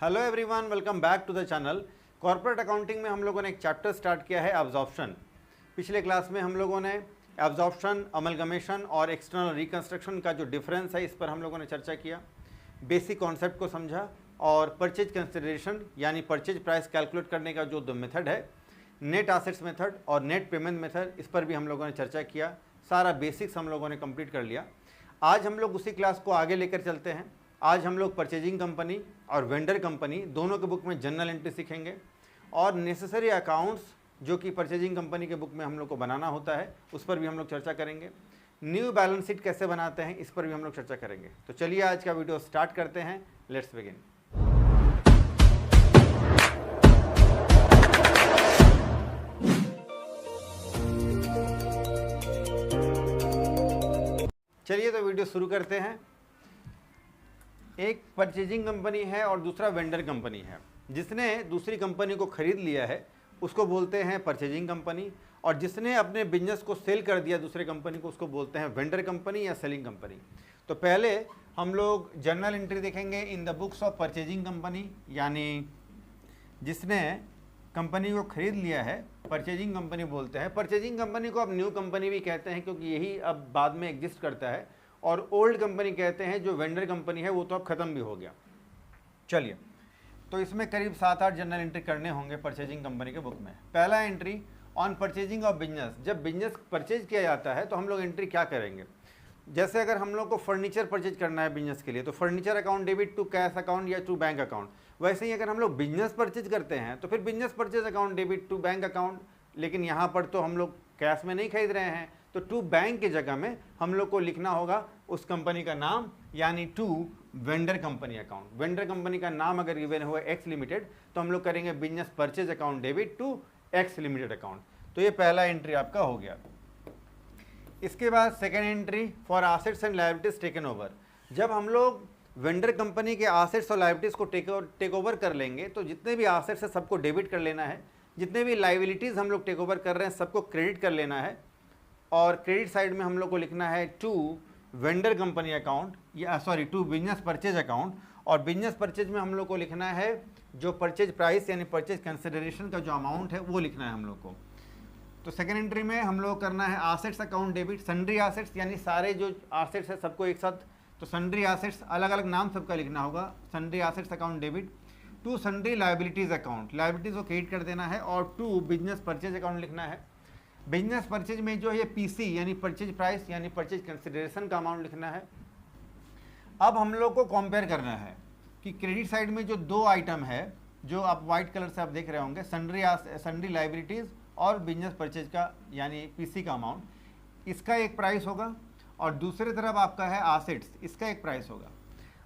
Hello everyone, welcome back to the channel. Corporate accounting में हम लोगों ने एक चैप्टर स्टार्ट किया है एब्जॉर्प्शन। पिछले क्लास में हम लोगों ने एब्जॉर्प्शन, अमलगमेशन और एक्सटर्नल रिकंस्ट्रक्शन का जो डिफरेंस है इस पर हम लोगों ने चर्चा किया, बेसिक कॉन्सेप्ट को समझा और परचेज कंसिडरेशन यानी परचेज प्राइस कैलकुलेट करने का जो दो मेथड है, नेट एसेट्स मेथड और नेट पेमेंट मेथड, इस पर भी हम लोगों ने चर्चा किया। सारा बेसिक्स हम लोगों ने कंप्लीट कर लिया। आज हम लोग उसी क्लास को आगे लेकर चलते हैं। आज हम लोग परचेजिंग कंपनी और वेंडर कंपनी दोनों के बुक में जनरल एंट्री सीखेंगे और नेसेसरी अकाउंट्स जो कि परचेजिंग कंपनी के बुक में हम लोग को बनाना होता है उस पर भी हम लोग चर्चा करेंगे। न्यू बैलेंस शीट कैसे बनाते हैं इस पर भी हम लोग चर्चा करेंगे। तो चलिए आज का वीडियो स्टार्ट करते हैं। Let's begin. चलिए तो वीडियो शुरू करते हैं। एक परचेजिंग कंपनी है और दूसरा वेंडर कंपनी है। जिसने दूसरी कंपनी को खरीद लिया है उसको बोलते हैं परचेजिंग कंपनी, और जिसने अपने बिजनेस को सेल कर दिया दूसरे कंपनी को उसको बोलते हैं वेंडर कंपनी या सेलिंग कंपनी। तो पहले हम लोग जर्नल एंट्री देखेंगे in the books of purchasing company, यानी जिसने कंपनी को खरीद लिया है परचेजिंग कंपनी बोलते हैं। परचेजिंग कंपनी को अब न्यू कंपनी भी कहते हैं क्योंकि यही अब बाद में एग्जिस्ट करता है, और ओल्ड कंपनी कहते हैं। जो वेंडर कंपनी है वो तो अब ख़त्म भी हो गया। चलिए, तो इसमें करीब 7-8 जनरल एंट्री करने होंगे परचेजिंग कंपनी के बुक में। पहला entry on purchasing of business. जब बिजनेस परचेज किया जाता है तो हम लोग एंट्री क्या करेंगे, जैसे अगर हम लोग को फर्नीचर परचेज करना है बिजनेस के लिए तो furniture account debit to cash account या टू बैंक अकाउंट। वैसे ही अगर हम लोग बिजनेस परचेज करते हैं तो फिर business purchase account debit to bank account. लेकिन यहाँ पर तो हम लोग कैश में नहीं खरीद रहे हैं, तो टू बैंक की जगह में हम लोग को लिखना होगा उस कंपनी का नाम, यानी to vendor company account. Vendor company का नाम अगर गिवन हुआ एक्स लिमिटेड तो हम लोग करेंगे business purchase account debit to X limited account. तो ये पहला एंट्री आपका हो गया। इसके बाद second entry for assets and liabilities taken over. जब हम लोग वेंडर कंपनी के एसेट्स और लायबिलिटीज को टेक ओवर कर लेंगे तो जितने भी एसेट्स है सबको डेबिट कर लेना है, जितने भी लायबिलिटीज हम लोग टेक ओवर कर रहे हैं सबको क्रेडिट कर लेना है, और क्रेडिट साइड में हम लोग को लिखना है टू वेंडर कंपनी अकाउंट या टू बिजनेस परचेज अकाउंट। और बिजनेस परचेज में हम लोग को लिखना है जो परचेज प्राइस यानी परचेज कंसिडरेशन का जो अमाउंट है वो लिखना है हम लोग को। तो सेकेंड एंट्री में हम लोग करना है assets account debit, sundry assets यानी सारे जो एसेट्स है सबको एक साथ, तो सन्ड्री एसेट्स अलग अलग नाम सबका लिखना होगा। Sundry assets account debit to sundry liabilities account, liabilities को क्रेडिट कर देना है, और टू बिजनेस परचेज अकाउंट लिखना है। बिजनेस परचेज में जो है पीसी यानी परचेज प्राइस यानी परचेज कंसिडरेशन का अमाउंट लिखना है। अब हम लोग को कंपेयर करना है कि क्रेडिट साइड में जो दो आइटम है जो आप व्हाइट कलर से आप देख रहे होंगे, सन्ड्री लायबिलिटीज और बिजनेस परचेज का यानी पीसी का अमाउंट, इसका एक प्राइस होगा, और दूसरी तरफ आपका है एसेट्स, इसका एक प्राइस होगा।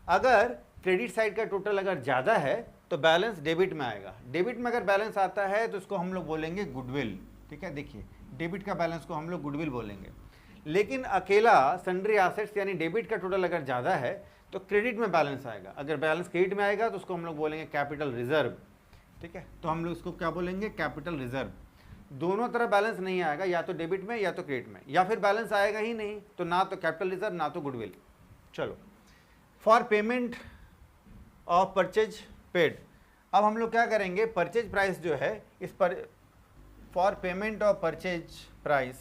अगर क्रेडिट साइड का टोटल अगर ज़्यादा है तो बैलेंस डेबिट में आएगा। डेबिट में अगर बैलेंस आता है तो इसको हम लोग बोलेंगे गुडविल। ठीक है, देखिए डेबिट का बैलेंस को हम लोग गुडविल बोलेंगे। लेकिन अकेला सन्ड्री एसेट्स यानी डेबिट का टोटल अगर ज़्यादा है तो क्रेडिट में बैलेंस आएगा। अगर बैलेंस क्रेडिट में आएगा तो उसको हम लोग बोलेंगे कैपिटल रिजर्व। ठीक है, तो हम लोग इसको क्या बोलेंगे, कैपिटल रिजर्व। दोनों तरफ बैलेंस नहीं आएगा, या तो डेबिट में या तो क्रेडिट में, या फिर बैलेंस आएगा ही नहीं तो ना तो कैपिटल रिजर्व ना तो गुडविल। चलो, for payment of purchase paid. अब हम लोग क्या करेंगे, परचेज प्राइस जो है इस पर for payment of purchase price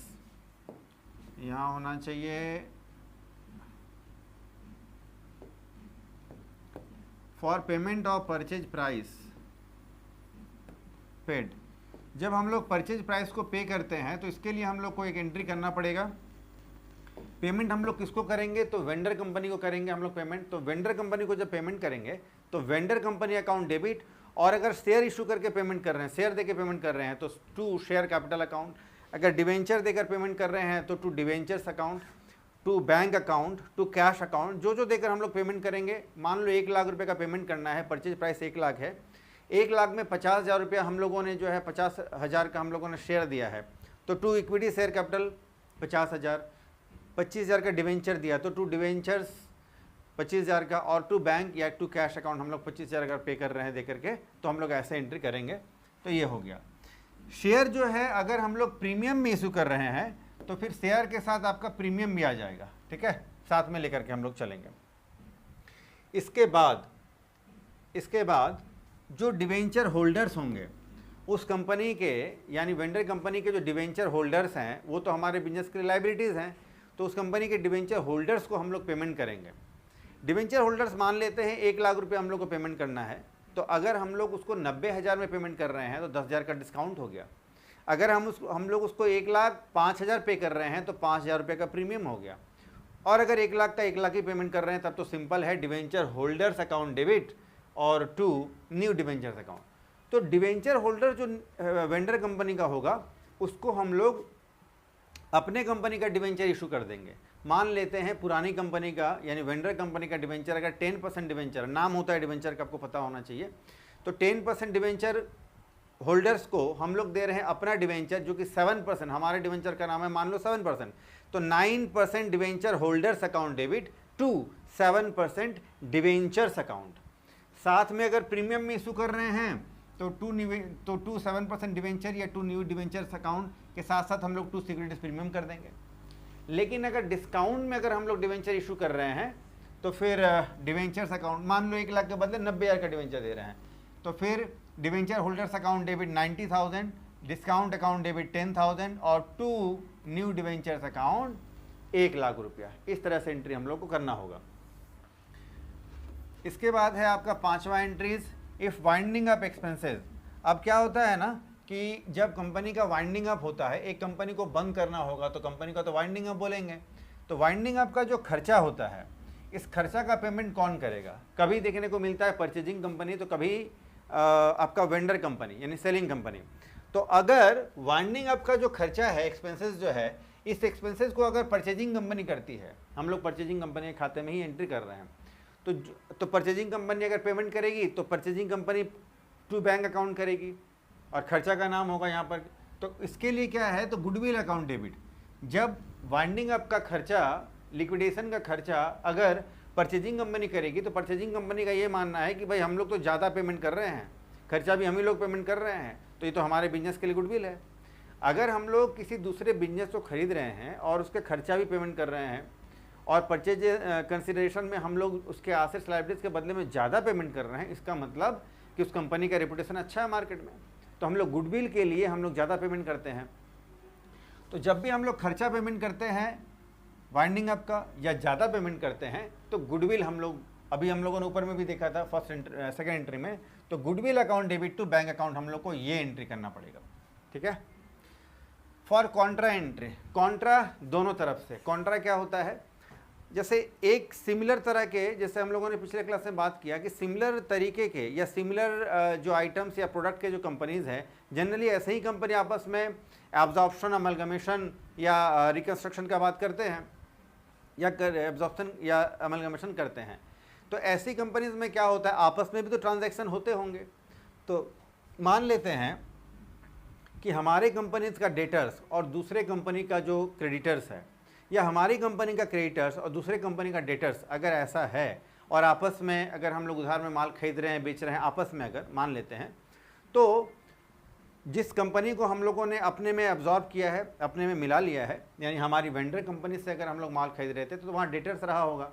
यहाँ होना चाहिए for payment of purchase price paid. जब हम लोग परचेज प्राइस को पे करते हैं तो इसके लिए हम लोग को एक एंट्री करना पड़ेगा। पेमेंट हम लोग किसको करेंगे, तो वेंडर कंपनी को करेंगे हम लोग पेमेंट। तो वेंडर कंपनी को जब पेमेंट करेंगे तो वेंडर कंपनी अकाउंट डेबिट, और अगर शेयर इशू करके पेमेंट कर रहे हैं, शेयर देके पेमेंट कर रहे हैं तो टू शेयर कैपिटल अकाउंट। अगर डिवेंचर देकर पेमेंट कर रहे हैं तो to debentures account, to bank account, to cash account. जो देकर हम लोग पेमेंट करेंगे, मान लो 1 लाख रुपये का पेमेंट करना है, परचेज प्राइस 1 लाख है, 1 लाख में 50,000 रुपया हम लोगों ने जो है 50,000 का हम लोगों ने शेयर दिया है, तो टू इक्विटी शेयर कैपिटल 50,000, 25,000 का डिवेंचर दिया तो टू डिवेंचर्स 25,000 का, और टू बैंक या टू कैश अकाउंट हम लोग 25,000 अगर पे कर रहे हैं दे करके तो हम लोग ऐसे एंट्री करेंगे। तो ये हो गया। शेयर जो है अगर हम लोग प्रीमियम में इशू कर रहे हैं तो फिर शेयर के साथ आपका प्रीमियम भी आ जाएगा। ठीक है, साथ में लेकर के हम लोग चलेंगे। इसके बाद इसके बाद जो डिवेंचर होल्डर्स होंगे उस कंपनी के, यानी वेंडर कंपनी के जो डिवेंचर होल्डर्स हैं वो तो हमारे बिजनेस के लाइबिलिटीज़ हैं, तो उस कंपनी के डिवेंचर होल्डर्स को हम लोग पेमेंट करेंगे। डिवेंचर होल्डर्स मान लेते हैं 1 लाख रुपये हम लोग को पेमेंट करना है, तो अगर हम लोग उसको 90,000 में पेमेंट कर रहे हैं तो 10,000 का डिस्काउंट हो गया। अगर हम लोग उसको 1,05,000 पे कर रहे हैं तो 5,000 रुपये का प्रीमियम हो गया। और अगर 1 लाख का 1 लाख ही पेमेंट कर रहे हैं तब तो सिंपल है, डिवेंचर होल्डर्स अकाउंट डेबिट और टू न्यू डिवेंचर्स अकाउंट। तो डिवेंचर होल्डर जो वेंडर कंपनी का होगा उसको हम लोग अपने कंपनी का डिवेंचर इशू कर देंगे। मान लेते हैं पुरानी कंपनी का यानी वेंडर कंपनी का डिवेंचर अगर 10% डिवेंचर, नाम होता है डिवेंचर का, आपको पता होना चाहिए, तो 10% डिवेंचर होल्डर्स को हम लोग दे रहे हैं अपना डिवेंचर जो कि 7%, हमारे डिवेंचर का नाम है मान लो 7%, तो 9% debenture holders account debit to 7% debentures account. साथ में अगर प्रीमियम में इशू कर रहे हैं तो 7% डिवेंचर या 2 न्यू डिवेंचर्स अकाउंट के साथ साथ हम लोग 2 सिक्योरिटीज प्रीमियम कर देंगे। लेकिन अगर डिस्काउंट में अगर हम लोग डिवेंचर इशू कर रहे हैं तो फिर डिवेंचर्स अकाउंट मान लो 1 लाख के बदले 90,000 का डिवेंचर दे रहे हैं, तो फिर debenture holders account debit 90,000, discount account debit 10,000 और 2 न्यू डिवेंचर्स अकाउंट 1 लाख रुपया। इस तरह से एंट्री हम लोग को करना होगा। इसके बाद है आपका 5वां entries, if winding up expenses. अब क्या होता है ना कि जब कंपनी का वाइंडिंग अप होता है, एक कंपनी को बंद करना होगा तो कंपनी का तो वाइंडिंग अप बोलेंगे, तो वाइंडिंग अप का जो खर्चा होता है इस खर्चा का पेमेंट कौन करेगा? कभी देखने को मिलता है परचेजिंग कंपनी, तो कभी आपका वेंडर कंपनी यानी सेलिंग कंपनी। तो अगर वाइंडिंग अप का जो खर्चा है, एक्सपेंसेस जो है, इस एक्सपेंसेस को अगर परचेजिंग कंपनी करती है, हम लोग परचेजिंग कंपनी के खाते में ही एंट्री कर रहे हैं, तो परचेजिंग कंपनी अगर पेमेंट करेगी तो purchasing company to bank account करेगी और खर्चा का नाम होगा यहाँ पर। तो इसके लिए क्या है, तो गुडविल अकाउंट डेबिट। जब वाइंडिंग अप का खर्चा, लिक्विडेशन का खर्चा अगर परचेजिंग कंपनी करेगी तो परचेजिंग कंपनी का ये मानना है कि भाई हम लोग तो ज़्यादा पेमेंट कर रहे हैं, खर्चा भी हम ही लोग पेमेंट कर रहे हैं, तो ये तो हमारे बिजनेस के लिए गुडविल है। अगर हम लोग किसी दूसरे बिजनेस को खरीद रहे हैं और उसके खर्चा भी पेमेंट कर रहे हैं और परचेज कंसिडरेशन में हम लोग उसके एसेट्स लायबिलिटीज के बदले में ज़्यादा पेमेंट कर रहे हैं, इसका मतलब कि उस कंपनी का रेपुटेशन अच्छा है मार्केट में, तो हम लोग गुडविल के लिए हम लोग ज़्यादा पेमेंट करते हैं। तो जब भी हम लोग खर्चा पेमेंट करते हैं वाइंडिंग अप का या ज़्यादा पेमेंट करते हैं तो गुडविल हम लोग, अभी हम लोगों ने ऊपर में भी देखा था सेकेंड एंट्री में, तो goodwill account debit to bank account हम लोग को ये एंट्री करना पड़ेगा। ठीक है। फॉर कॉन्ट्रा एंट्री, कॉन्ट्रा दोनों तरफ से। कॉन्ट्रा क्या होता है, जैसे एक सिमिलर तरह के, जैसे हम लोगों ने पिछले क्लास में बात किया कि सिमिलर तरीके के या सिमिलर जो आइटम्स या प्रोडक्ट के जो कंपनीज़ हैं, जनरली ऐसे ही कंपनी आपस में एब्जॉर्प्शन, अमलगमेशन या रिकन्स्ट्रक्शन का बात करते हैं या एब्जॉर्प्शन या अमलगमेशन करते हैं। तो ऐसी कंपनीज में क्या होता है, आपस में भी तो ट्रांजैक्शन होते होंगे। तो मान लेते हैं कि हमारे कंपनीज का डेटर्स और दूसरे कंपनी का जो क्रेडिटर्स है, या हमारी कंपनी का क्रेडिटर्स और दूसरे कंपनी का डेटर्स अगर ऐसा है और आपस में अगर हम लोग उधार में माल खरीद रहे हैं, बेच रहे हैं, आपस में अगर मान लेते हैं, तो जिस कंपनी को हम लोगों ने अपने में एब्जॉर्ब किया है, अपने में मिला लिया है, यानी हमारी वेंडर कंपनी से अगर हम लोग माल खरीद रहे थे तो वहाँ डेटर्स रहा होगा,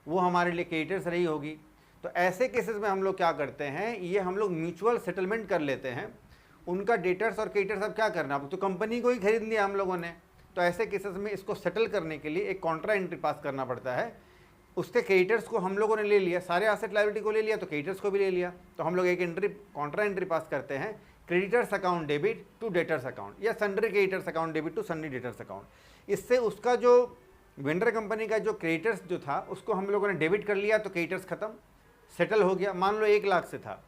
वो हमारे लिए क्रेडिटर्स रही होगी। तो ऐसे केसेस में हम लोग क्या करते हैं, ये हम लोग म्यूचुअल सेटलमेंट कर लेते हैं। उनका डेटर्स और क्रेडिटर्स अब क्या करना, अब तो कंपनी को ही खरीद लिया हम लोगों ने, तो ऐसे केसेस में इसको सेटल करने के लिए एक कॉन्ट्रा एंट्री पास करना पड़ता है। उसके क्रेडिटर्स को हम लोगों ने ले लिया, सारे एसेट लायबिलिटी को ले लिया, तो क्रेडिटर्स को भी ले लिया, तो हम लोग एक एंट्री, कॉन्ट्रा एंट्री पास करते हैं, creditors account debit to debtors account या sundry creditors account debit to sundry debtors account. इससे उसका जो वेंडर कंपनी का जो क्रेडिटर्स जो था उसको हम लोगों ने डेबिट कर लिया, तो क्रेडिटर्स खत्म, सेटल हो गया। मान लो 1 लाख से था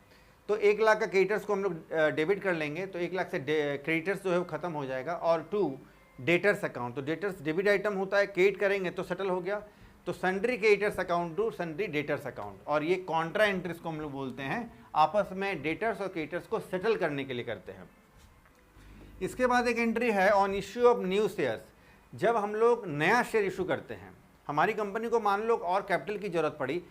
तो 1 लाख का क्रेडिटर्स को हम लोग डेबिट कर लेंगे, तो 1 लाख से क्रेडिटर्स जो है वो खत्म हो जाएगा। और टू डेटर्स अकाउंट, तो डेटर्स डेबिट आइटम होता है, क्रेडिट करेंगे तो सेटल हो गया, तो sundry creditors account to sundry debtors account. और ये कॉन्ट्रा एंट्रीज को हम लोग बोलते हैं, आपस में डेटर्स और क्रेडिटर्स को सेटल करने के लिए करते हैं। इसके बाद एक एंट्री है on issue of new shares. जब हम लोग नया शेयर इशू करते हैं, हमारी कंपनी को मान लो और कैपिटल की जरूरत पड़ी,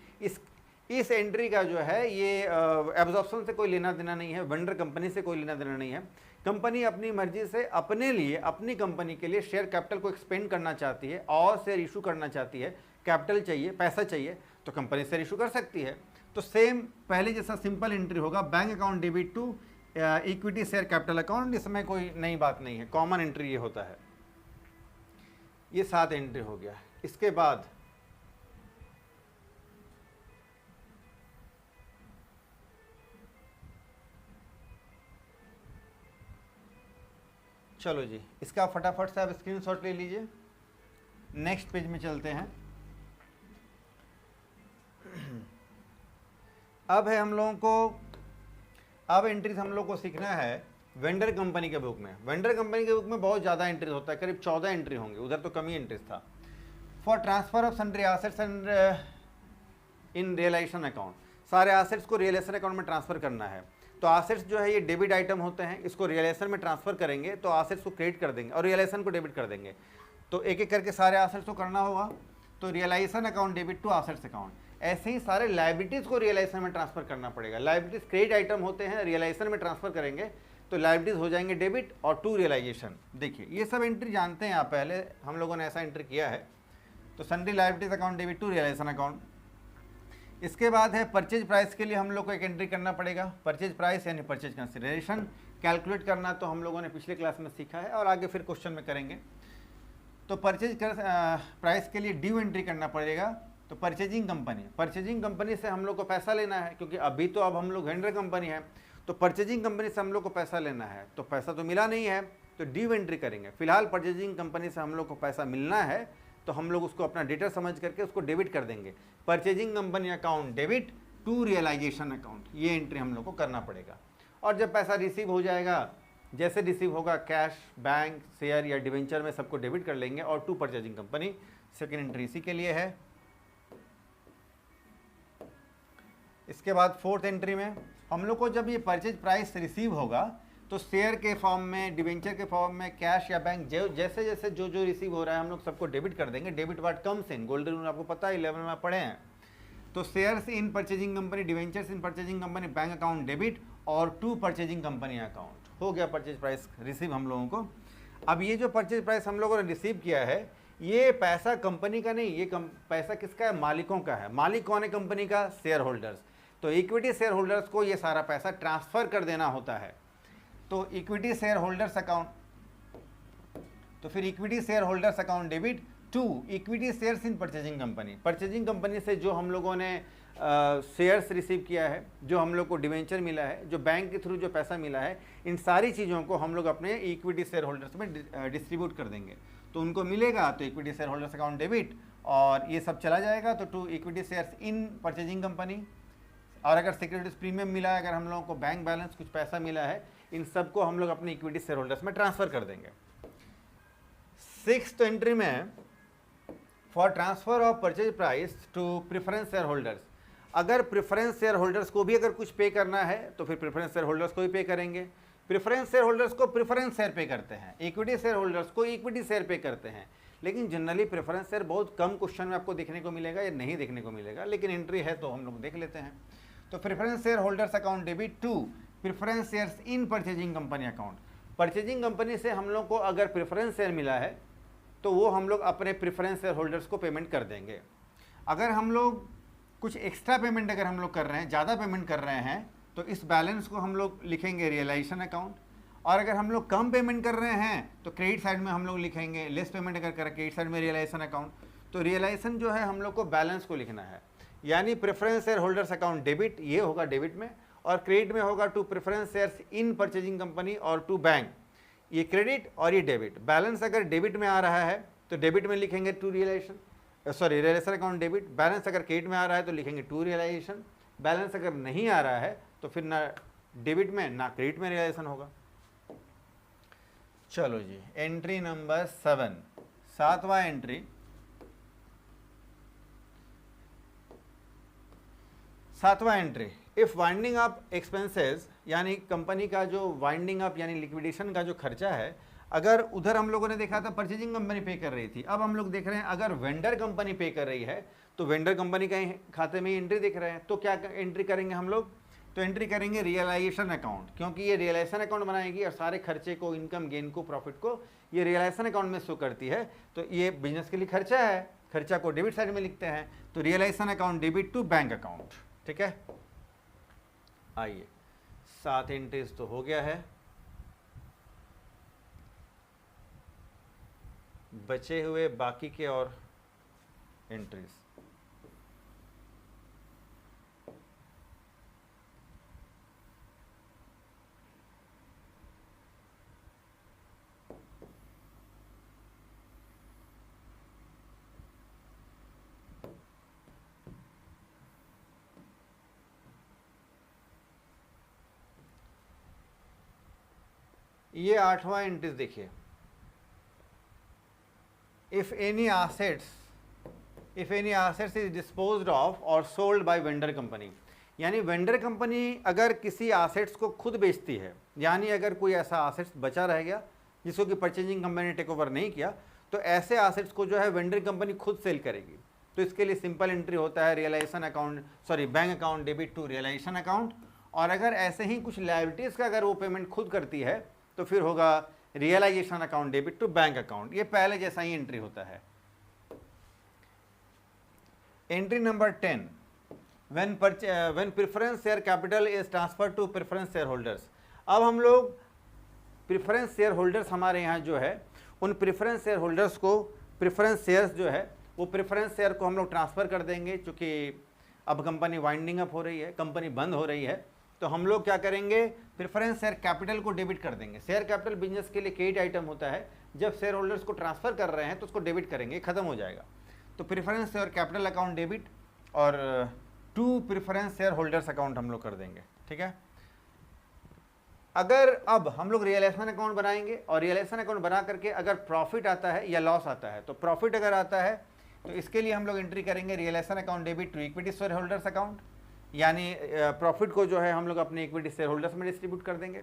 इस एंट्री का जो है ये एब्जॉर्प्शन से कोई लेना देना नहीं है, वेंडर कंपनी से कोई लेना देना नहीं है। कंपनी अपनी मर्जी से अपने लिए, अपनी कंपनी के लिए शेयर कैपिटल को एक्सपेंड करना चाहती है और शेयर इशू करना चाहती है, कैपिटल चाहिए, पैसा चाहिए, तो कंपनी शेयर इशू कर सकती है। तो सेम पहले जैसा सिंपल एंट्री होगा, bank account debit to equity share capital account, इसमें कोई नई बात नहीं है, कॉमन एंट्री ये होता है। ये 7 एंट्री हो गया। इसके बाद चलो जी, इसका फटाफट से आप स्क्रीनशॉट ले लीजिए। नेक्स्ट पेज में चलते हैं। अब है हम लोगों को, अब एंट्रीज हम लोग को सीखना है वेंडर कंपनी के बुक में। वेंडर कंपनी के बुक में बहुत ज़्यादा एंट्रीज होता है, करीब 14 एंट्री होंगे, उधर तो कम ही एंट्रीज था। For transfer of sundry assets and in realisation account, सारे एसेट्स को रियलाइजेशन अकाउंट में ट्रांसफर करना है। तो एसेट्स जो है ये डेबिट आइटम होते हैं, इसको रियलाइजेशन में ट्रांसफर करेंगे तो एसेट्स को क्रेडिट कर देंगे और रियलाइजेशन को डेबिट कर देंगे। तो एक एक करके सारे एसेट्स को करना होगा। तो realisation account debit to assets account, ऐसे ही सारे लायबिलिटीज़ को रियलाइजेशन में ट्रांसफर करना पड़ेगा। लायबिलिटीज़ क्रेडिट आइटम होते हैं, रियलाइजेशन में ट्रांसफर करेंगे तो लायबिलिटीज़ हो जाएंगे डेबिट और टू रियलाइजेशन। देखिए ये सब एंट्री जानते हैं आप, पहले हम लोगों ने ऐसा एंट्री किया है। तो sundry liabilities account debit to realisation account. इसके बाद है परचेज प्राइस के लिए हम लोग को एक एंट्री करना पड़ेगा। परचेज प्राइस यानी परचेज कंसिडरेशन कैलकुलेट करना तो हम लोगों ने पिछले क्लास में सीखा है और आगे फिर क्वेश्चन में करेंगे। तो परचेज प्राइस के लिए ड्यू एंट्री करना पड़ेगा। तो परचेजिंग कंपनी से हम लोग को पैसा लेना है, क्योंकि अभी तो अब हम लोग वेंडर कंपनी है, तो परचेजिंग कंपनी से हम लोग को पैसा लेना है। तो पैसा तो मिला नहीं है तो ड्यू एंट्री करेंगे। फिलहाल परचेजिंग कंपनी से हम लोग को पैसा मिलना है तो हम लोग उसको अपना डेटर समझ करके उसको डेबिट कर देंगे। Purchasing company account debit to realisation account, ये एंट्री हम लोग को करना पड़ेगा। और जब पैसा रिसीव हो जाएगा, जैसे रिसीव होगा कैश, बैंक, शेयर या डिवेंचर में सबको डेबिट कर लेंगे और to purchasing company. Second entry इसी के लिए है। इसके बाद फोर्थ एंट्री में हम लोग को जब ये परचेज प्राइस रिसीव होगा तो शेयर के फॉर्म में, डिवेंचर के फॉर्म में, कैश या बैंक जैसे जैसे जो जो रिसीव हो रहा है हम लोग सबको डेबिट कर देंगे। Debit watt comes in, golden rule आपको पता है 11 में आप पढ़े हैं। तो shares in purchasing company, debentures in purchasing company, bank account debit और टू परचेजिंग कंपनी अकाउंट। हो गया परचेज प्राइस रिसीव हम लोगों को। अब ये जो परचेज प्राइस हम लोगों ने रिसीव किया है, ये पैसा कंपनी का नहीं, ये पैसा किसका है? मालिकों का है। मालिक कौन है कंपनी का? Share holders. तो इक्विटी शेयर होल्डर्स को ये सारा पैसा ट्रांसफर कर देना होता है। तो इक्विटी शेयर होल्डर्स अकाउंट, तो फिर equity share holders account debit to equity shares in purchasing company. Purchasing company से जो हम लोगों ने शेयर्स रिसीव किया है, जो हम लोग को डिवेंचर मिला है, जो बैंक के थ्रू जो पैसा मिला है, इन सारी चीज़ों को हम लोग अपने इक्विटी शेयर होल्डर्स में डिस्ट्रीब्यूट कर देंगे। तो उनको मिलेगा तो equity share holders account debit और ये सब चला जाएगा तो to equity shares in purchasing company. और अगर सिक्योरिटीज प्रीमियम मिला है, अगर हम लोगों को बैंक बैलेंस कुछ पैसा मिला है, इन सबको हम लोग अपने इक्विटी शेयर होल्डर्स में ट्रांसफर कर देंगे। सिक्स्थ एंट्री में for transfer of purchase price to preference share holders, अगर प्रेफरेंस शेयर होल्डर्स को भी अगर कुछ पे करना है तो फिर प्रेफरेंस शेयर होल्डर्स को ही पे करेंगे। प्रेफरेंस शेयर होल्डर्स को प्रेफरेंस शेयर पे करते हैं, इक्विटी शेयर होल्डर्स को इक्विटी शेयर पे करते हैं। लेकिन जनरली प्रेफरेंस शेयर बहुत कम क्वेश्चन में आपको देखने को मिलेगा या नहीं देखने को मिलेगा, लेकिन एंट्री है तो हम लोग देख लेते हैं। तो preference share holders account debit to preference shares in purchasing company account. Purchasing company से हम लोग को अगर प्रेफरेंस शेयर मिला है तो वो हम लोग अपने प्रेफरेंस शेयर होल्डर्स को पेमेंट कर देंगे। अगर हम लोग कुछ एक्स्ट्रा पेमेंट अगर हम लोग कर रहे हैं, ज़्यादा पेमेंट कर रहे हैं, तो इस बैलेंस को हम लोग लिखेंगे रियलाइजेशन अकाउंट। और अगर हम लोग कम पेमेंट कर रहे हैं तो क्रेडिट साइड में हम लोग लिखेंगे लेस पेमेंट अगर करें क्रेडिट साइड में रियलाइजेशन अकाउंट। तो रियलाइजेशन जो है हम लोग को बैलेंस को लिखना है, यानी preference share holders account debit, ये होगा डेबिट में, और क्रेडिट में होगा to preference shares in purchasing company और टू बैंक, ये क्रेडिट और ये डेबिट। बैलेंस अगर डेबिट में आ रहा है तो डेबिट में लिखेंगे to realisation, realisation account debit. Balance अगर क्रेडिट में आ रहा है तो लिखेंगे टू रियलाइजेशन। बैलेंस अगर नहीं आ रहा है तो फिर ना डेबिट में ना क्रेडिट में रियलाइजेशन होगा। चलो जी, एंट्री नंबर 7, सातवां एंट्री। सातवां entry, if winding up expenses, यानी कंपनी का जो वाइंडिंग अप यानी लिक्विडेशन का जो खर्चा है, अगर उधर हम लोगों ने देखा था परचेजिंग कंपनी पे कर रही थी, अब हम लोग देख रहे हैं अगर वेंडर कंपनी पे कर रही है तो वेंडर कंपनी का खाते में एंट्री दिख रहे हैं। तो क्या एंट्री करेंगे हम लोग? तो एंट्री करेंगे रियलाइजेशन अकाउंट, क्योंकि ये रियलाइजेशन अकाउंट बनाएगी और सारे खर्चे को, इनकम गेन को, प्रॉफिट को ये रियलाइजेशन अकाउंट में शो करती है। तो ये बिजनेस के लिए खर्चा है, खर्चा को डेबिट साइड में लिखते हैं। तो realisation account debit to bank account, ठीक है। आइए 7 एंट्रीज तो हो गया है, बचे हुए बाकी के और एंट्रीज। ये 8वां एंट्रीज देखिए, if any assets is disposed of और सोल्ड बाय वेंडर कंपनी, यानी वेंडर कंपनी अगर किसी एसेट्स को खुद बेचती है, यानी अगर कोई ऐसा एसेट्स बचा रह गया जिसको कि परचेजिंग कंपनी ने टेक ओवर नहीं किया, तो ऐसे एसेट्स को जो है वेंडर कंपनी खुद सेल करेगी। तो इसके लिए सिंपल एंट्री होता है realisation account, sorry bank account debit to realisation account. और अगर ऐसे ही कुछ लायबिलिटीज़ का अगर वो पेमेंट खुद करती है तो फिर होगा realisation account debit to bank account. ये पहले जैसा ही एंट्री होता है। Entry number 10, when preference share capital is transfer to preference share holders. अब हम लोग प्रेफरेंस शेयर होल्डर्स हमारे यहाँ जो है, उन प्रेफरेंस शेयर होल्डर्स को प्रेफरेंस शेयर्स जो है वो प्रेफरेंस शेयर को हम लोग ट्रांसफ़र कर देंगे। चूँकि अब कंपनी वाइंडिंग अप हो रही है, कंपनी बंद हो रही है, तो हम लोग क्या करेंगे, प्रेफरेंस शेयर कैपिटल को डेबिट कर देंगे। शेयर कैपिटल बिजनेस के लिए क्रेडिट आइटम होता है, जब शेयर होल्डर्स को ट्रांसफ़र कर रहे हैं तो उसको डेबिट करेंगे, खत्म हो जाएगा। तो preference share capital account debit और to preference share holders account हम लोग कर देंगे, ठीक है। अगर अब हम लोग रियलाइजेशन अकाउंट बनाएंगे और रियलाइजेशन अकाउंट बना करके अगर प्रॉफिट आता है या लॉस आता है, तो प्रॉफिट अगर आता है तो इसके लिए हम लोग एंट्री करेंगे realisation account debit to equity share holders account, यानी प्रॉफिट को जो है हम लोग अपने इक्विटी शेयर होल्डर्स में डिस्ट्रीब्यूट कर देंगे।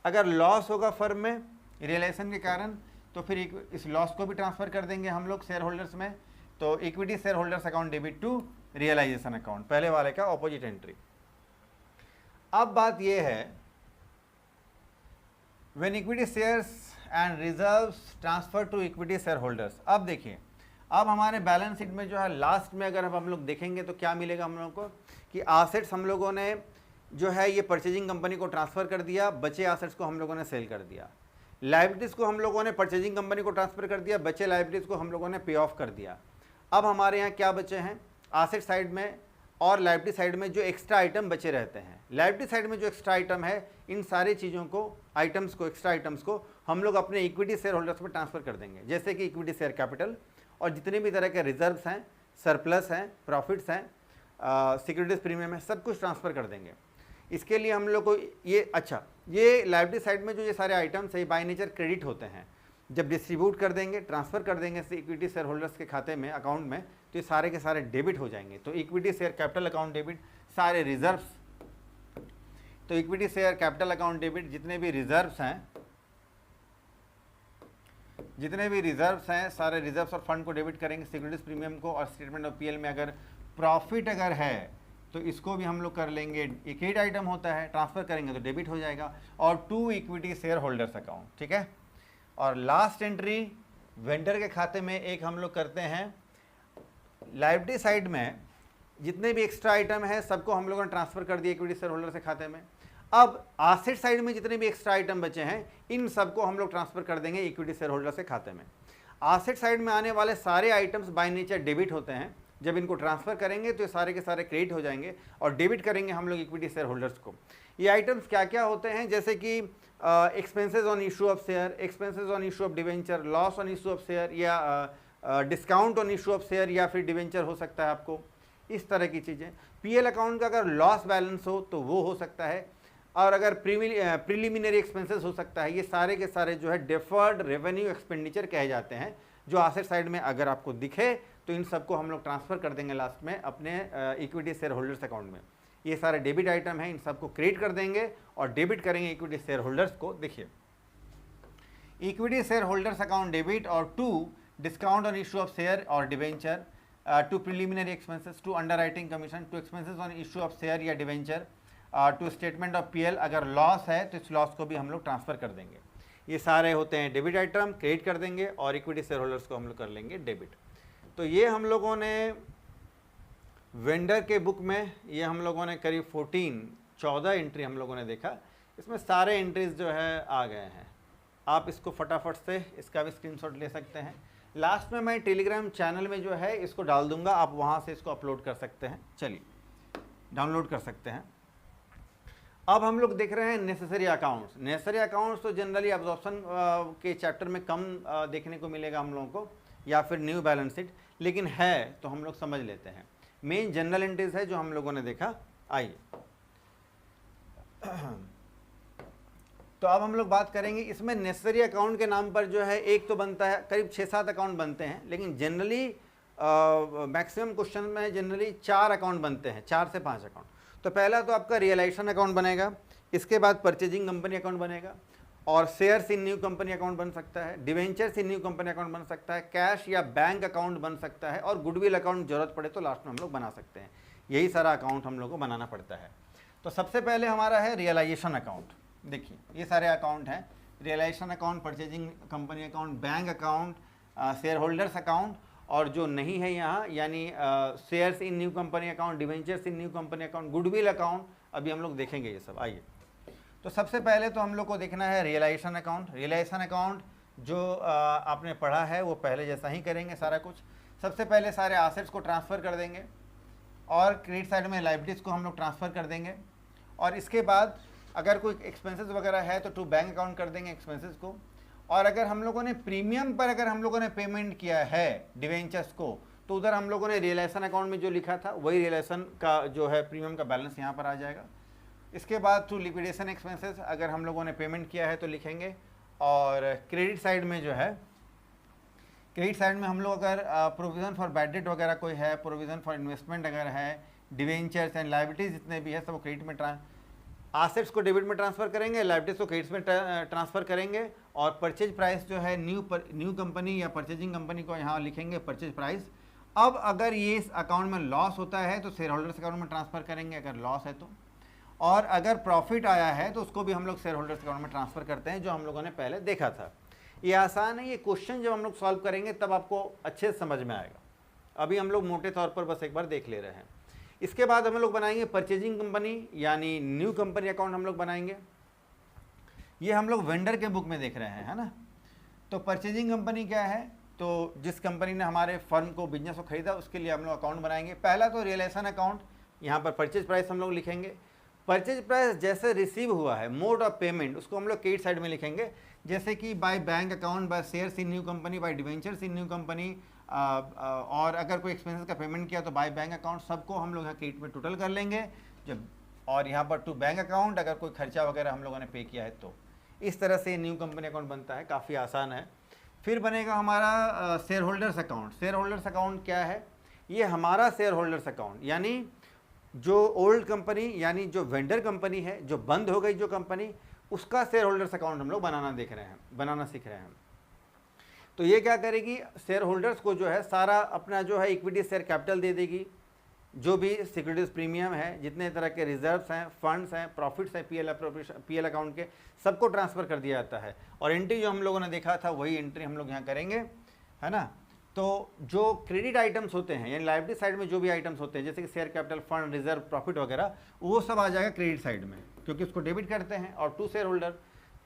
अगर लॉस होगा फर्म में रियलाइजेशन के कारण, तो फिर इस लॉस को भी ट्रांसफ़र कर देंगे हम लोग शेयर होल्डर्स में। तो equity share holders account debit to realisation account, पहले वाले का ऑपोजिट एंट्री। अब बात यह है, when equity shares and reserves transfer to equity share holders. अब देखिए, अब हमारे बैलेंस शीट में जो है लास्ट में अगर अब हम लोग देखेंगे तो क्या मिलेगा हम लोगों को, कि एसेट्स हम लोगों ने जो है ये परचेजिंग कंपनी को ट्रांसफ़र कर दिया, बचे एसेट्स को हम लोगों ने सेल कर दिया। लायबिलिटीज़ को हम लोगों ने परचेजिंग कंपनी को ट्रांसफ़र कर दिया, बचे लायबिलिटीज़ को हम लोगों ने पे ऑफ कर दिया। अब हमारे यहाँ क्या बचे हैं, एसेट साइड में और लायबिलिटी साइड में जो एक्स्ट्रा आइटम बचे रहते हैं। लायबिलिटी साइड में जो एक्स्ट्रा आइटम है, इन सारी चीज़ों को, आइटम्स को, एक्स्ट्रा आइटम्स को हम लोग अपने इक्विटी शेयर होल्डर्स में ट्रांसफ़र कर देंगे, जैसे कि इक्विटी शेयर कैपिटल और जितने भी तरह के रिजर्व्स हैं, सरप्लस हैं, प्रॉफिट्स हैं, सिक्योरिटीज प्रीमियम है, सब कुछ ट्रांसफ़र कर देंगे। इसके लिए हम लोग को ये ये लायबिलिटी साइड में जो ये सारे आइटम्स है बाय नेचर क्रेडिट होते हैं। जब डिस्ट्रीब्यूट कर देंगे, ट्रांसफ़र कर देंगे इक्विटी शेयर होल्डर्स के खाते में, अकाउंट में, तो ये सारे के सारे डेबिट हो जाएंगे। तो equity share capital account debit, सारे रिजर्व्स, तो equity share capital account debit, जितने भी रिजर्व्स हैं, सारे रिजर्व्स और फंड को डेबिट करेंगे, सिक्योरिटीज प्रीमियम को, और स्टेटमेंट ऑफ पीएल में अगर प्रॉफिट अगर है तो इसको भी हम लोग कर लेंगे। एक ही आइटम होता है, ट्रांसफ़र करेंगे तो डेबिट हो जाएगा, और to equity share holders account, ठीक है। और लास्ट एंट्री वेंडर के खाते में एक हम लोग करते हैं, लायबिलिटी साइड में जितने भी एक्स्ट्रा आइटम है सबको हम लोगों ने ट्रांसफ़र कर दिया इक्विटी शेयर होल्डर के खाते में। अब एसेट साइड में जितने भी एक्स्ट्रा आइटम बचे हैं, इन सबको हम लोग ट्रांसफ़र कर देंगे इक्विटी शेयर होल्डर के खाते में। एसेट साइड में आने वाले सारे आइटम्स बाय नेचर डेबिट होते हैं, जब इनको ट्रांसफ़र करेंगे तो ये सारे के सारे क्रेडिट हो जाएंगे और डेबिट करेंगे हम लोग इक्विटी शेयर होल्डर्स को। ये आइटम्स क्या क्या होते हैं, जैसे कि expenses on issue of share, expenses on issue of debenture, loss on issue of share, या discount on issue of share, या फिर डिवेंचर हो सकता है आपको, इस तरह की चीज़ें। पीएल अकाउंट का अगर लॉस बैलेंस हो तो वो हो सकता है, और अगर प्रीलिमिनरी एक्सपेंसेस हो सकता है। ये सारे के सारे जो है डिफर्ड रेवेन्यू एक्सपेंडिचर कहे जाते हैं, जो एसेट साइड में अगर आपको दिखे तो इन सबको हम लोग ट्रांसफ़र कर देंगे लास्ट में अपने इक्विटी शेयर होल्डर्स अकाउंट में। ये सारे डेबिट आइटम हैं, इन सबको क्रेडिट कर देंगे और डेबिट करेंगे इक्विटी शेयर होल्डर्स को। देखिए, equity share holders account debit और to discount on issue of share और debenture, to preliminary expenses, to underwriting commission, to expenses on issue of share या debenture, to statement of PL. अगर loss है तो इस loss को भी हम लोग ट्रांसफ़र कर देंगे। ये सारे होते हैं डेबिट आइटम, क्रेडिट कर देंगे, और इक्विटी शेयर होल्डर्स को हम लोग कर लेंगे डेबिट। तो ये हम लोगों ने वेंडर के बुक में ये हम लोगों ने करीब 14 एंट्री हम लोगों ने देखा, इसमें सारे एंट्रीज जो है आ गए हैं। आप इसको फटाफट से इसका भी स्क्रीनशॉट ले सकते हैं। लास्ट में मैं टेलीग्राम चैनल में जो है इसको डाल दूंगा, आप वहाँ से इसको अपलोड कर सकते हैं, चलिए डाउनलोड कर सकते हैं। अब हम लोग देख रहे हैं नेसेसरी अकाउंट्स। नेसेसरी अकाउंट्स तो जनरली एब्जॉर्प्शन के चैप्टर में कम देखने को मिलेगा हम लोगों को, या फिर न्यू बैलेंस शीट, लेकिन है तो हम लोग समझ लेते हैं। मेन जनरल एंट्रीज है जो हम लोगों ने देखा। आइए तो अब हम लोग बात करेंगे, इसमें नेसेसरी अकाउंट के नाम पर जो है एक तो बनता है, करीब 6-7 अकाउंट बनते हैं, लेकिन जनरली मैक्सिमम क्वेश्चन में जनरली 4 अकाउंट बनते हैं, 4 से 5 अकाउंट। तो पहला तो आपका रियलाइजेशन अकाउंट बनेगा, इसके बाद परचेजिंग कंपनी अकाउंट बनेगा, और shares in new company account बन सकता है, debentures in new company account बन सकता है, कैश या बैंक अकाउंट बन सकता है, और गुडविल अकाउंट जरूरत पड़े तो लास्ट में हम लोग बना सकते हैं। यही सारा अकाउंट हम लोग को बनाना पड़ता है। तो सबसे पहले हमारा है रियलाइजेशन अकाउंट। देखिए ये सारे अकाउंट हैं, realisation account, purchasing company account, bank account, share holders account, और जो नहीं है यहाँ यानी shares in new company account, debentures in new company account, goodwill account, अभी हम लोग देखेंगे ये सब। आइए तो सबसे पहले तो हम लोग को देखना है रियलाइजेशन अकाउंट। रियलाइजेशन अकाउंट जो आपने पढ़ा है वो पहले जैसा ही करेंगे सारा कुछ। सबसे पहले सारे एसेट्स को ट्रांसफ़र कर देंगे, और क्रेडिट साइड में लायबिलिटीज़ को हम लोग ट्रांसफ़र कर देंगे, और इसके बाद अगर कोई एक्सपेंसेस वगैरह है तो टू बैंक अकाउंट कर देंगे एक्सपेंसेस को। और अगर हम लोगों ने प्रीमियम पर अगर हम लोगों ने पेमेंट किया है डिवेंचर्स को, तो उधर हम लोगों ने रियलाइजेशन अकाउंट में जो लिखा था वही रियलाइजेशन का जो है प्रीमियम का बैलेंस यहाँ पर आ जाएगा। इसके बाद टू लिक्विडेशन एक्सपेंसेस अगर हम लोगों ने पेमेंट किया है तो लिखेंगे। और क्रेडिट साइड में जो है, क्रेडिट साइड में हम लोग अगर प्रोविज़न फॉर बैड डेट वगैरह कोई है, प्रोविज़न फॉर इन्वेस्टमेंट अगर है, डिवेंचर्स एंड लायबिलिटीज़ जितने भी है सब क्रेडिट में एसेट्स को डेबिट में ट्रांसफ़र करेंगे, लायबिलिटीज़ को क्रेडिट में ट्रांसफ़र करेंगे। और परचेज प्राइस जो है न्यू कंपनी या परचेजिंग कंपनी को यहाँ लिखेंगे परचेज प्राइस। अब अगर ये इस अकाउंट में लॉस होता है तो शेयर होल्डर्स अकाउंट में ट्रांसफ़र करेंगे अगर लॉस है तो, और अगर प्रॉफिट आया है तो उसको भी हम लोग शेयर होल्डर्स अकाउंट में ट्रांसफ़र करते हैं, जो हम लोगों ने पहले देखा था। ये आसान है, ये क्वेश्चन जब हम लोग सॉल्व करेंगे तब आपको अच्छे से समझ में आएगा। अभी हम लोग मोटे तौर पर बस एक बार देख ले रहे हैं। इसके बाद हम लोग बनाएंगे परचेजिंग कंपनी यानी न्यू कंपनी अकाउंट हम लोग बनाएंगे। ये हम लोग वेंडर के बुक में देख रहे हैं, है ना। तो परचेजिंग कंपनी क्या है, तो जिस कंपनी ने हमारे फर्म को बिजनेस को खरीदा उसके लिए हम लोग अकाउंट बनाएंगे। पहला तो रियलाइजेशन अकाउंट, यहाँ पर परचेज प्राइस हम लोग लिखेंगे। परचेज प्राइस जैसे रिसीव हुआ है, मोड ऑफ पेमेंट उसको हम लोग क्रेडिट साइड में लिखेंगे, जैसे कि by bank account, by shares in new company, by debentures in new company, और अगर कोई एक्सपेंसेस का पेमेंट किया तो बाय बैंक अकाउंट, सबको हम लोग यहाँ क्रेडिट में टोटल कर लेंगे जब। और यहाँ पर टू बैंक अकाउंट अगर कोई खर्चा वगैरह हम लोगों ने पे किया है तो। इस तरह से न्यू कंपनी अकाउंट बनता है, काफ़ी आसान है। फिर बनेगा हमारा share holders account. Share holders account क्या है, ये हमारा शेयर होल्डर्स अकाउंट यानी जो ओल्ड कंपनी यानी जो वेंडर कंपनी है, जो बंद हो गई जो कंपनी, उसका शेयर होल्डर्स अकाउंट हम लोग बनाना सीख रहे हैं। तो ये क्या करेगी, शेयर होल्डर्स को जो है सारा अपना जो है इक्विटी शेयर कैपिटल दे देगी, जो भी सिक्योरिटीज प्रीमियम है, जितने तरह के रिजर्व्स हैं, फंड्स हैं, प्रॉफिट्स हैं, पीएल अकाउंट के, सबको ट्रांसफ़र कर दिया जाता है। और एंट्री जो हम लोगों ने देखा था वही एंट्री हम लोग यहाँ करेंगे, है ना। तो जो क्रेडिट आइटम्स होते हैं यानी लायबिलिटी साइड में जो भी आइटम्स होते हैं, जैसे कि share capital, fund, reserve, profit वगैरह, वो सब आ जाएगा क्रेडिट साइड में, क्योंकि उसको डेबिट करते हैं। और टू शेयर होल्डर,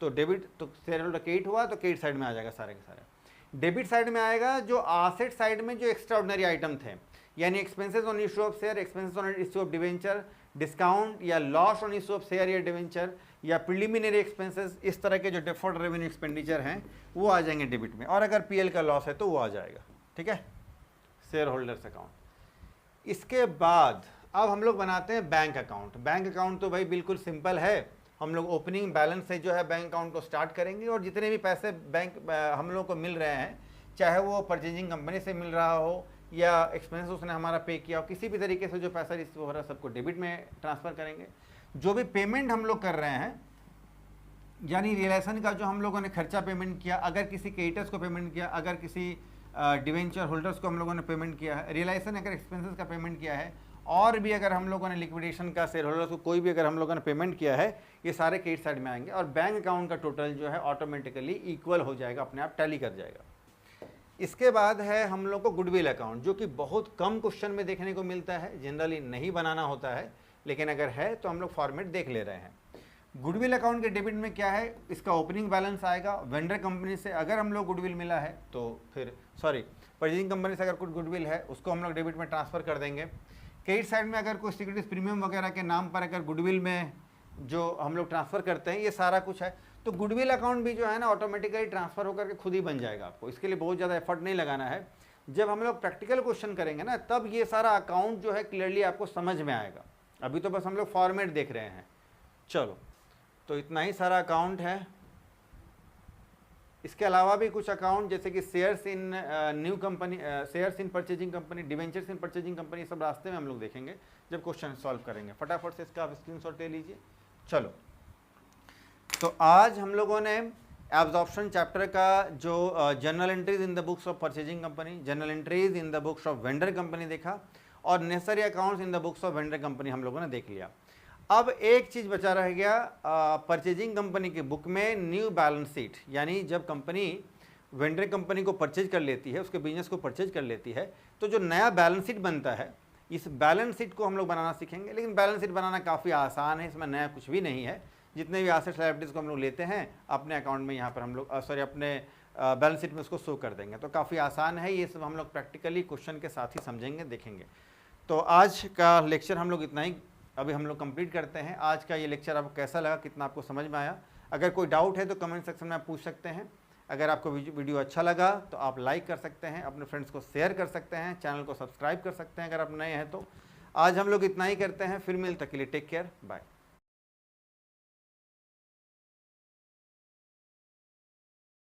तो डेबिट, तो शेयर होल्डर क्रेडिट हुआ तो क्रेडिट साइड में आ जाएगा सारे के सारे। डेबिट साइड में आएगा जो एसेट साइड में जो एक्स्ट्रा ऑर्डिनरी आइटम थे, यानी expenses on issue of share, expenses on issue of debenture, discount या loss on issue of share या डिवेंचर, या प्रिलिमिनरी एक्सपेंसेस, इस तरह के जो डिफर्ड रेवेन्यू एक्सपेंडिचर हैं वो आ जाएंगे डेबिट में। और अगर पीएल का लॉस है तो वो आ जाएगा, ठीक है, शेयर होल्डर्स अकाउंट। इसके बाद अब हम लोग बनाते हैं बैंक अकाउंट। बैंक अकाउंट तो भाई बिल्कुल सिंपल है, हम लोग ओपनिंग बैलेंस से जो है बैंक अकाउंट को स्टार्ट करेंगे, और जितने भी पैसे बैंक हम लोग को मिल रहे हैं, चाहे वो परचेजिंग कंपनी से मिल रहा हो या एक्सपेंस उसने हमारा पे किया हो, किसी भी तरीके से जो पैसा रिसीव हो रहा है सबको डेबिट में ट्रांसफ़र करेंगे। जो भी पेमेंट हम लोग कर रहे हैं, यानी रियलाइजेशन का जो हम लोगों ने खर्चा पेमेंट किया, अगर किसी क्रेडिटर्स को पेमेंट किया, अगर किसी डिवेंचर होल्डर्स को हम लोगों ने पेमेंट किया है, रियलाइजेशन अगर एक्सपेंसेस का पेमेंट किया है, और भी अगर हम लोगों ने लिक्विडेशन का शेयर होल्डर्स को कोई भी अगर हम लोगों ने पेमेंट किया है, ये सारे क्रेडिट साइड में आएंगे। और बैंक अकाउंट का टोटल जो है ऑटोमेटिकली इक्वल हो जाएगा, अपने आप टैली कर जाएगा। इसके बाद है हम लोग को गुडविल अकाउंट, जो कि बहुत कम क्वेश्चन में देखने को मिलता है, जनरली नहीं बनाना होता है, लेकिन अगर है तो हम लोग फॉर्मेट देख ले रहे हैं। गुडविल अकाउंट के डेबिट में क्या है, इसका ओपनिंग बैलेंस आएगा। वेंडर कंपनी से अगर हम लोग गुडविल मिला है तो फिर परचेजिंग कंपनी से अगर कुछ गुडविल है उसको हम लोग डेबिट में ट्रांसफ़र कर देंगे। क्रेडिट साइड में अगर कोई सिक्योरिटीज प्रीमियम वगैरह के नाम पर अगर गुडविल में जो हम लोग ट्रांसफ़र करते हैं, ये सारा कुछ है, तो गुडविल अकाउंट भी जो है ना ऑटोमेटिकली ट्रांसफ़र होकर के खुद ही बन जाएगा। आपको इसके लिए बहुत ज़्यादा एफर्ट नहीं लगाना है। जब हम लोग प्रैक्टिकल क्वेश्चन करेंगे ना, तब ये सारा अकाउंट जो है क्लियरली आपको समझ में आएगा। अभी तो बस हम लोग फॉर्मेट देख रहे हैं। चलो, तो इतना ही सारा अकाउंट है। इसके अलावा भी कुछ अकाउंट जैसे कि shares in new company, shares in purchasing company, debentures in purchasing company, सब रास्ते में हम लोग देखेंगे जब क्वेश्चन सॉल्व करेंगे। फटाफट से इसका आप स्क्रीनशॉट ले लीजिए। चलो, तो आज हम लोगों ने एब्जॉर्प्शन चैप्टर का जो general entries in the books of purchasing company, general entries in the books of vendor company देखा, और necessary accounts in the books of vendor company हम लोगों ने देख लिया। अब एक चीज़ बचा रह गया, परचेजिंग कंपनी की बुक में न्यू बैलेंस शीट, यानी जब कंपनी वेंडर कंपनी को परचेज कर लेती है, उसके बिजनेस को परचेज कर लेती है, तो जो नया बैलेंस शीट बनता है, इस बैलेंस शीट को हम लोग बनाना सीखेंगे। लेकिन बैलेंस शीट बनाना काफ़ी आसान है, इसमें नया कुछ भी नहीं है। जितने भी एसेट्स लायबिलिटीज़ को हम लोग लेते हैं अपने अकाउंट में, यहाँ पर हम लोग अपने बैलेंस शीट में उसको शो कर देंगे। तो काफ़ी आसान है, ये सब हम लोग प्रैक्टिकली क्वेश्चन के साथ ही समझेंगे, देखेंगे। तो आज का लेक्चर हम लोग इतना ही अभी हम लोग कंप्लीट करते हैं। आज का ये लेक्चर आपको कैसा लगा, कितना आपको समझ में आया? अगर कोई डाउट है तो कमेंट सेक्शन में आप पूछ सकते हैं। अगर आपको वीडियो अच्छा लगा तो आप लाइक कर सकते हैं, अपने फ्रेंड्स को शेयर कर सकते हैं, चैनल को सब्सक्राइब कर सकते हैं अगर आप नए हैं तो। आज हम लोग इतना ही करते हैं, फिर मिलते के लिए टेक केयर, बाय।